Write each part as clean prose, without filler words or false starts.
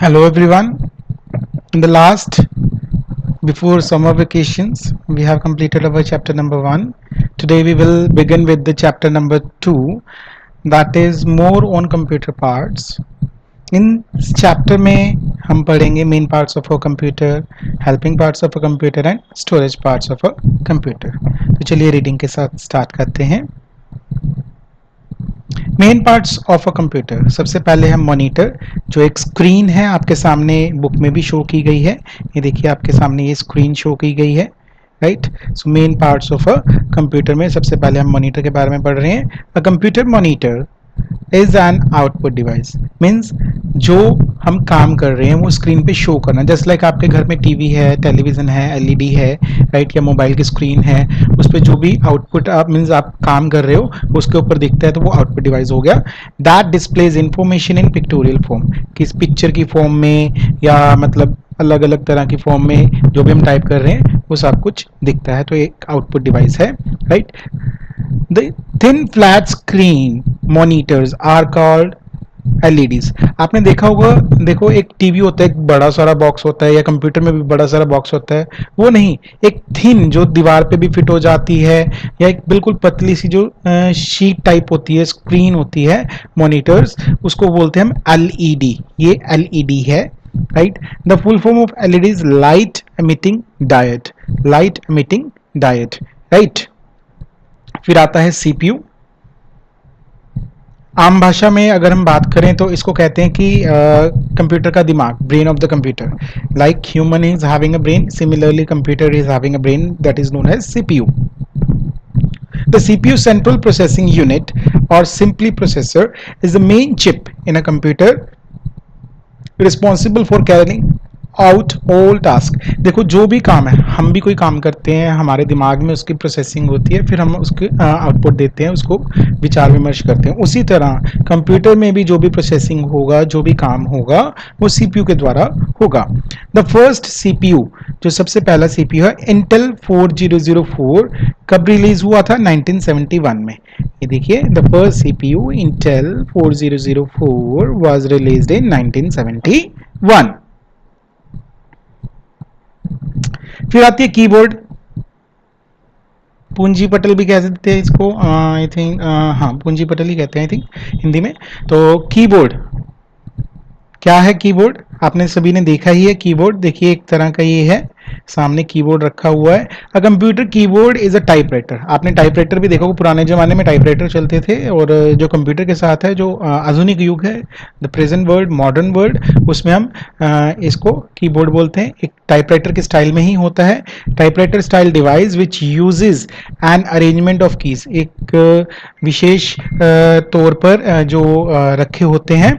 Hello everyone. In the last, before summer vacations, we have completed our chapter number 1. Today we will begin with the chapter number 2, that is more on computer parts. In इस chapter में हम पढ़ेंगे main parts of a computer, helping parts of a computer and storage parts of a computer. तो चलिए reading के साथ start करते हैं. Main parts of a computer. सबसे पहले हम मॉनिटर, जो एक स्क्रीन है आपके सामने बुक में भी शो की गई है. ये देखिए आपके सामने ये स्क्रीन शो की गई है, right. So main parts of a computer में सबसे पहले हम मॉनिटर के बारे में पढ़ रहे हैं. A computer monitor is an output device. Means जो हम काम कर रहे हैं वो स्क्रीन पे शो करना. जस्ट लाइक आपके घर में टीवी है, टेलीविजन है, एलईडी है, राइट, या मोबाइल की स्क्रीन है, उस पर जो भी आउटपुट आप मीन्स आप काम कर रहे हो उसके ऊपर दिखता है तो वो आउटपुट डिवाइस हो गया. That displays information in pictorial form. किस पिक्चर की फॉर्म में या मतलब अलग अलग तरह की फॉर्म में जो भी हम टाइप कर रहे हैं वो सब कुछ दिखता है, तो एक आउटपुट डिवाइस है, right. The thin flat screen monitors are called LEDs. आपने देखा होगा, देखो एक टीवी होता है, एक बड़ा सारा बॉक्स होता है, या कंप्यूटर में भी बड़ा सारा बॉक्स होता है. वो नहीं, एक थिन जो दीवार पे भी फिट हो जाती है, या एक बिल्कुल पतली सी जो शीट टाइप होती है, स्क्रीन होती है, मॉनिटर्स, उसको बोलते हैं हम LED. ये LED है, right. The full form of LED is light emitting diode. Light emitting diode, right. फिर आता है सीपीयू. आम भाषा में अगर हम बात करें तो इसको कहते हैं कि कंप्यूटर का दिमाग, brain of the computer. Like human is having a brain, similarly computer is having a brain, that is known as CPU. The CPU, central processing unit, or simply processor, is the main chip in a computer responsible for carrying out all task. देखो जो भी काम है, हम भी कोई काम करते हैं, हमारे दिमाग में उसकी प्रोसेसिंग होती है, फिर हम उसके आउटपुट देते हैं, उसको विचार विमर्श करते हैं. उसी तरह कंप्यूटर में भी जो भी प्रोसेसिंग होगा, जो भी काम होगा, वो सीपीयू के द्वारा होगा. द फर्स्ट सीपीयू, जो सबसे पहला सीपीयू है, इंटेल 4004, कब रिलीज हुआ था? 1971 में. ये देखिए, the first CPU Intel 4004 was released in 1971. फिर आती है कीबोर्ड. पूंजी पटल भी कह सकते हैं इसको, आई थिंक, हाँ पूंजी पटल ही कहते हैं आई थिंक हिंदी में. तो कीबोर्ड क्या है? कीबोर्ड आपने सभी ने देखा ही है. कीबोर्ड देखिए एक तरह का ये है, सामने कीबोर्ड रखा हुआ है. अ computer keyboard is a typewriter. आपने टाइपराइटर भी देखा, पुराने जमाने में टाइपराइटर चलते थे, और जो कंप्यूटर के साथ है, जो आधुनिक युग है, the present world, modern world, उसमें हम इसको कीबोर्ड बोलते हैं. एक टाइपराइटर के स्टाइल में ही होता है. Typewriter style device which uses an arrangement of keys. एक विशेष तौर पर जो रखे होते हैं,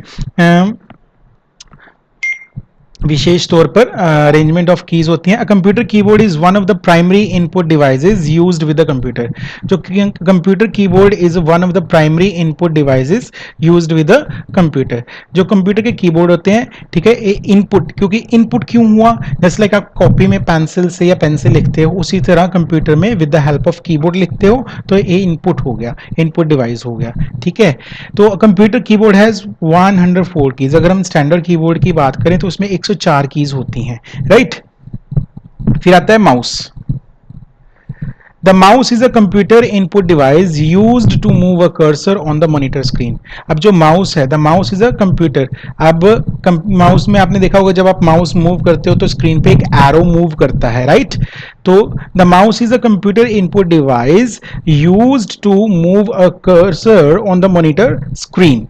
विशेष तौर पर अरेंजमेंट ऑफ कीज होती हैं. A computer keyboard is one of the primary input devices used with the computer. जो computer keyboard is one of the primary input devices used with the computer. जो कंप्यूटर के keyboard होते हैं, ठीक है, input, क्योंकि इनपुट क्यों हुआ? जैसे लाइक आप कॉपी में पेंसिल से या पेन से लिखते हो, उसी तरह कंप्यूटर में with the help of keyboard लिखते हो, तो ये इनपुट हो गया, इनपुट डिवाइस हो गया, ठीक है. तो कंप्यूटर कीबोर्ड हैज 104 कीज. अगर हम स्टैंडर्ड कीबोर्ड की बात करें तो उसमें 104 कीज होती हैं, राइट. फिर आता है mouse. The mouse is a computer input device used to move a cursor on the monitor screen. अब जो माउस है, the mouse is a computer. अब माउस में आपने देखा होगा, जब आप माउस मूव करते हो तो स्क्रीन पे एक एरो मूव करता है, राइट. तो the mouse is a computer input device used to move a cursor on the monitor screen.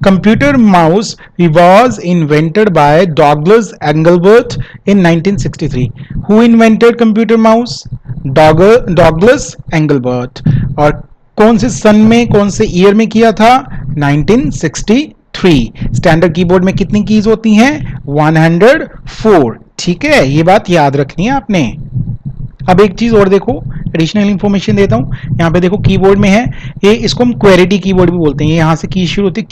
Computer mouse was invented by Douglas Engelbart in 1963. Who invented computer mouse? Douglas Engelbart. और कौन से सन में, कौन से year में किया था? 1963. Standard keyboard में कितनी कीज होती हैं? 104. ठीक है, ये बात याद रखनी है आपने. अब एक चीज और देखो, एडिशनल इंफॉर्मेशन देता हूँ। यहाँ पे देखो कीबोर्ड में है ये, इसको हम क्वेरिटी कीबोर्ड भी बोलते हैं। यहाँ से की शुरू होती है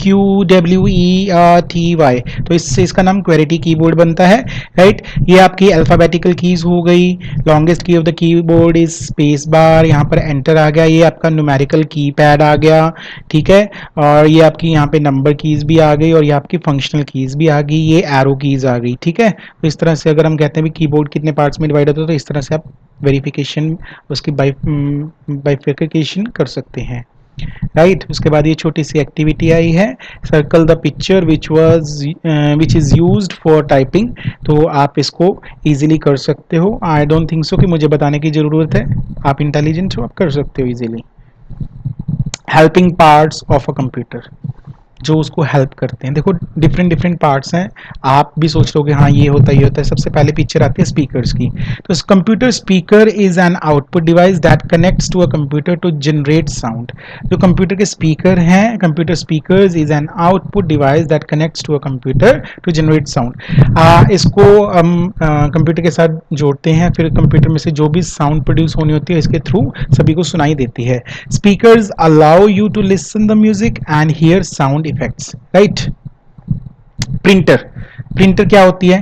QWERTY, तो इससे इसका नाम क्वेरिटी कीबोर्ड बनता है, राइट। ये आपकी अल्फाबेटिकल कीज हो गई। Longest key of the keyboard is space bar, यहाँ पर एंटर आ गया, ये आपका न्यूमेरिकल कीपैड आ गया, ठीक है। और ये आपकी यहाँ पे नंबर कीज भी आ गई, और ये आपकी फंक्शनल कीज भी आ गई, ये एरो कीज आ गई, ठीक है। तो इस तरह से अगर हम कहते हैं भी कीबोर्ड कितने पार्ट्स में डिवाइड होता है, तो इस तरह से आप वेरिफिकेशन उसकी बाइफिकेशन कर सकते हैं, राइट। उसके बाद ये छोटी सी एक्टिविटी आई है, circle the picture which is used for typing. तो आप इसको इजीली कर सकते हो। आई डोंट थिंक सो कि मुझे बताने की जरूरत है, आप इंटेलिजेंट हो, आप कर सकते हो easily. Helping parts of a computer, जो उसको हेल्प करते हैं। देखो डिफरेंट डिफरेंट पार्ट्स हैं, आप भी सोच रहे हो कि हाँ ये होता है ये होता है। सबसे पहले पिक्चर आती है स्पीकर्स की। तो computer speaker is an output device that connects to a computer to generate sound. जो कंप्यूटर के स्पीकर हैं, computer speakers is an output device that connects to a computer to generate sound. इसको हम computer के साथ जोड़ते हैं, फिर कंप्यूटर में से जो भी साउंड प्रोड्यूस होनी होती है इसके थ्रू सभी को सुनाई देती है। Speakers allow you to listen the music and hear sound effects, right. Printer, printer क्या होती है?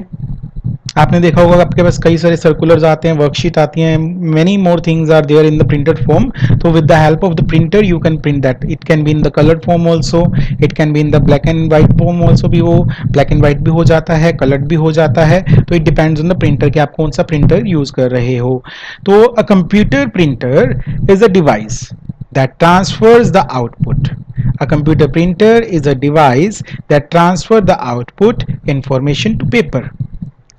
आपने देखा होगा आपके पास कई सारे सर्कुलर्स आते हैं, वर्कशीट आती हैं, many more things are there in the printed form. तो with the help of the printer you can print that. It can be in the coloured form also, it can be in the black and white form also, भी वो black and white भी हो जाता है, coloured भी हो जाता है। तो it depends on the printer कि आप कौन सा प्रिंटर यूज कर रहे हो। तो a computer printer is a device that transfers the output. A computer printer is a device that transfers the output information to paper.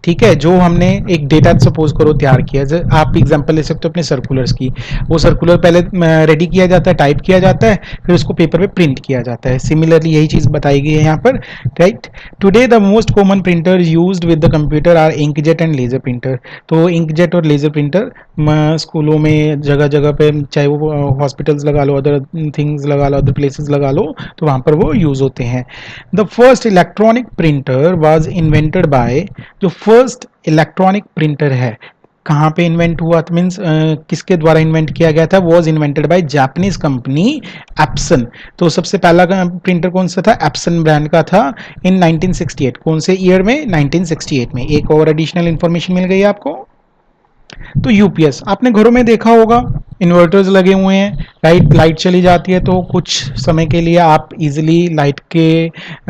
ठीक है, जो हमने एक डेटा सपोज करो तैयार किया, आप एग्जांपल ले सकते हो अपने सर्कुलर्स की। वो सर्कुलर पहले रेडी किया जाता है, टाइप किया जाता है, फिर उसको पेपर पे प्रिंट किया जाता है। सिमिलरली यही चीज बताई गई है यहाँ पर, right. Today the most common printer used with the computer are inkjet and laser printer. तो इंकजेट और लेजर प्रिंटर स्कूलों में जगह जगह पे, चाहे वो हॉस्पिटल्स लगा लो, अदर थिंग्स लगा लो, अदर प्लेसेस लगा लो, तो वहां पर वो यूज होते हैं। The first electronic printer was invented by, जो फर्स्ट इलेक्ट्रॉनिक प्रिंटर है कहाँ पे इन्वेंट हुआ, मीन्स किसके द्वारा इन्वेंट किया गया था? Was invented by Japanese company Epson. तो सबसे पहला प्रिंटर कौन सा था? एप्सन ब्रांड का था, इन 1968। कौन से ईयर में? 1968 में। एक और एडिशनल इंफॉर्मेशन मिल गई आपको। तो यूपीएस आपने घरों में देखा होगा, इन्वर्टर्स लगे हुए हैं, राइट। लाइट चली जाती है तो कुछ समय के लिए आप इजीली लाइट के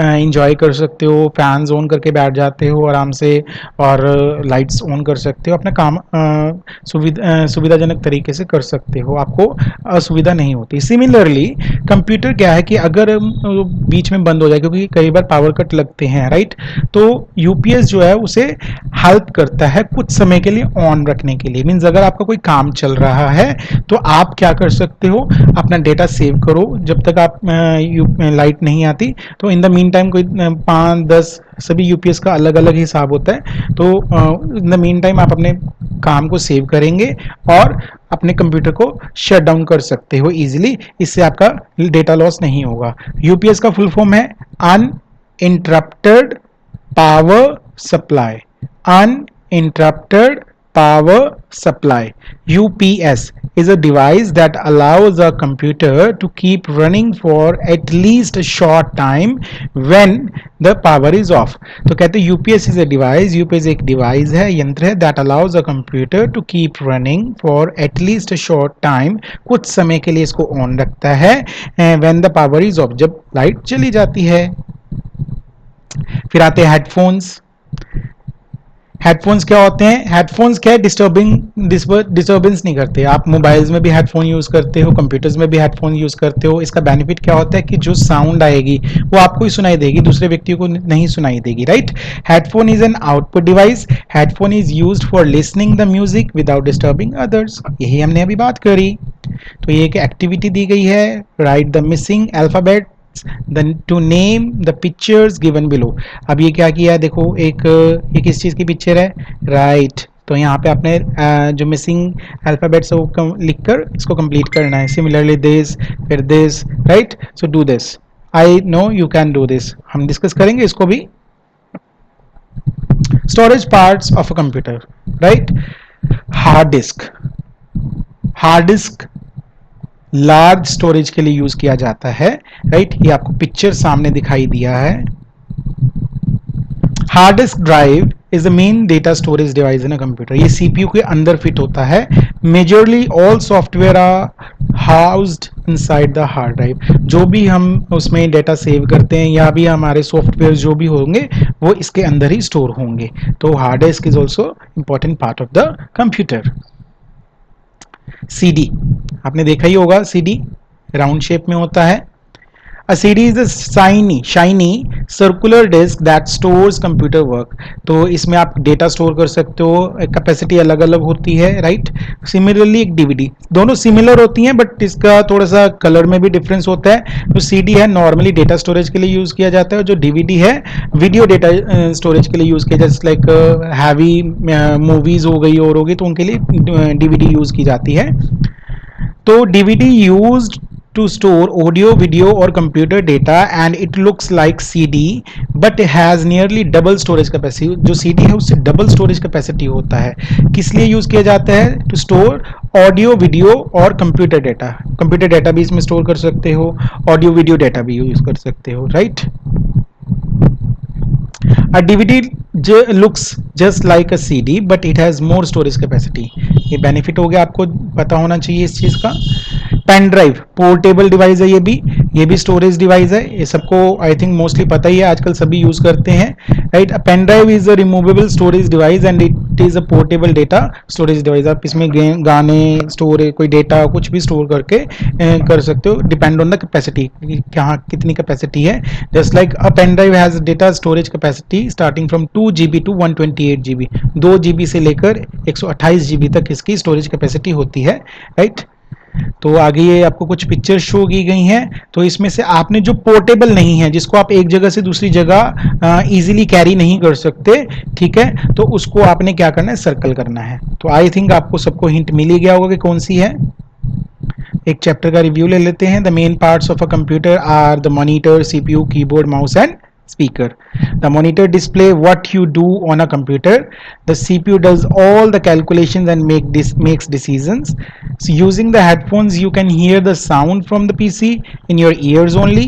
एंजॉय कर सकते हो, फैंस ऑन करके बैठ जाते हो आराम से, और लाइट्स ऑन कर सकते हो, अपना काम सुविधाजनक तरीके से कर सकते हो, आपको असुविधा नहीं होती। सिमिलरली कंप्यूटर क्या है कि अगर बीच में बंद हो जाए, क्योंकि कई बार पावर कट लगते हैं, राइट, तो यूपीएस जो है उसे हेल्प करता है कुछ समय के लिए ऑन रखने के लिए। मीन्स अगर आपका कोई काम चल रहा है तो आप क्या कर सकते हो, अपना डेटा सेव करो जब तक आप लाइट नहीं आती। तो इन द मीन टाइम कोई 5-10 सभी यूपीएस का अलग अलग हिसाब होता है। तो इन द मीन टाइम आप अपने काम को सेव करेंगे और अपने कंप्यूटर को शट डाउन कर सकते हो इजीली, इससे आपका डेटा लॉस नहीं होगा। यूपीएस का फुल फॉर्म है uninterrupted power supply. Uninterrupted power supply. UPS is a device that allows a computer to keep running for at least a short time when the power is off. तो कहते हैं UPS is a device, UPS एक device है, यंत्र है, that allows a computer to keep running for at least a short time, कुछ समय के लिए इसको ऑन रखता है, when the power is off, जब लाइट चली जाती है। फिर आते हैं हेडफोन्स। हेडफोन्स क्या होते हैं? हेडफोन्स क्या है? डिस्टर्बेंस नहीं करते। आप मोबाइल्स में भी हेडफोन यूज करते हो, कंप्यूटर्स में भी हेडफोन यूज करते हो। इसका बेनिफिट क्या होता है कि जो साउंड आएगी वो आपको ही सुनाई देगी, दूसरे व्यक्ति को नहीं सुनाई देगी, right. Headphone is an output device. Headphone is used for listening the music without disturbing others. यही हमने अभी बात करी। तो ये एक एक्टिविटी दी गई है, right the missing alphabet to name the pictures given below। अब ये क्या किया है, देखो एक ये किस चीज की पिक्चर है, राइट। तो यहाँ पे आपने जो मिसिंग अल्फाबेट्स है वो लिखकर इसको कंप्लीट करना है। सिमिलरली दिस, फिर this, right. So do this, I know you can do this. हम डिस्कस करेंगे इसको भी। Storage parts of a computer, right. Hard disk, hard disk large storage के लिए यूज किया जाता है, राइट। ये आपको पिक्चर सामने दिखाई दिया है। Hard disk drive is the main data storage device in a computer. ये सीपीयू के अंदर फिट होता है। Majorly all software are housed inside the hard drive. जो भी हम उसमें डेटा सेव करते हैं या भी हमारे सॉफ्टवेयर जो भी होंगे वो इसके अंदर ही स्टोर होंगे। तो hard disk is also important part of the computer. CD आपने देखा ही होगा, सीडी राउंड शेप में होता है। A CD is a shiny circular disk that stores computer work। तो इसमें आप डेटा स्टोर कर सकते हो, कैपेसिटी अलग अलग होती है, राइट। सिमिलरली एक डीवीडी, दोनों सिमिलर होती हैं बट इसका थोड़ा सा कलर में भी डिफरेंस होता है। जो सीडी है नॉर्मली डेटा स्टोरेज के लिए यूज किया जाता है, जो डीवीडी है वीडियो डेटा स्टोरेज के लिए यूज किया जाता है। लाइक हैवी मूवीज हो गई और होगी तो उनके लिए डीवीडी यूज की जाती है। तो DVD used to store audio, video or computer data and it looks like CD but has nearly double storage capacity। जो CD है उससे डबल स्टोरेज कैपेसिटी होता है। किस लिए यूज किया जाता है? टू स्टोर ऑडियो, वीडियो और कंप्यूटर डेटा। कंप्यूटर डेटा भी इसमें स्टोर कर सकते हो, ऑडियो वीडियो डेटा भी यूज कर सकते हो, right. A DVD looks just like a CD but it has more storage capacity। ये बेनिफिट हो गया, आपको पता होना चाहिए इस चीज का। पेन ड्राइव पोर्टेबल डिवाइस है, ये भी स्टोरेज डिवाइस है। ये सबको आई थिंक मोस्टली पता ही है, आजकल सभी यूज करते हैं, right. Pen drive is a removable storage device and it is a portable data storage device. आप इसमें गाने स्टोर, कोई डेटा कुछ भी स्टोर करके कर सकते हो, डिपेंड ऑन द कैपेसिटी, कहाँ कितनी कैपेसिटी है। Just like a pen drive has data storage capacity starting from 2 GB to 128 GB। 2 GB से लेकर 128 GB तक इसकी स्टोरेज कैपेसिटी होती है, राइट। तो आगे ये आपको कुछ पिक्चर शो की गई हैं। तो इसमें से आपने जो पोर्टेबल नहीं है, जिसको आप एक जगह से दूसरी जगह इजीली कैरी नहीं कर सकते, ठीक है, तो उसको आपने क्या करना है, सर्कल करना है। तो आई थिंक आपको सबको हिंट मिल ही गया होगा कि कौन सी है। एक चैप्टर का रिव्यू ले लेते हैं। The main parts of a computer are the monitor, CPU, keyboard, mouse and speaker। The monitor display what you do on a computer. The CPU does all the calculations and makes decisions. So using the headphones you can hear the sound from the PC in your ears only.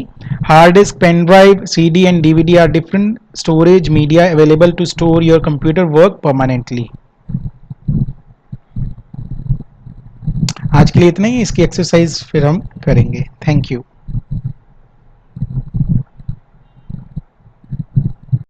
Hard disk, pen drive, CD and DVD are different storage media available to store your computer work permanently। आज के लिए इतना ही, इसकी exercise फिर हम करेंगे। Thank you.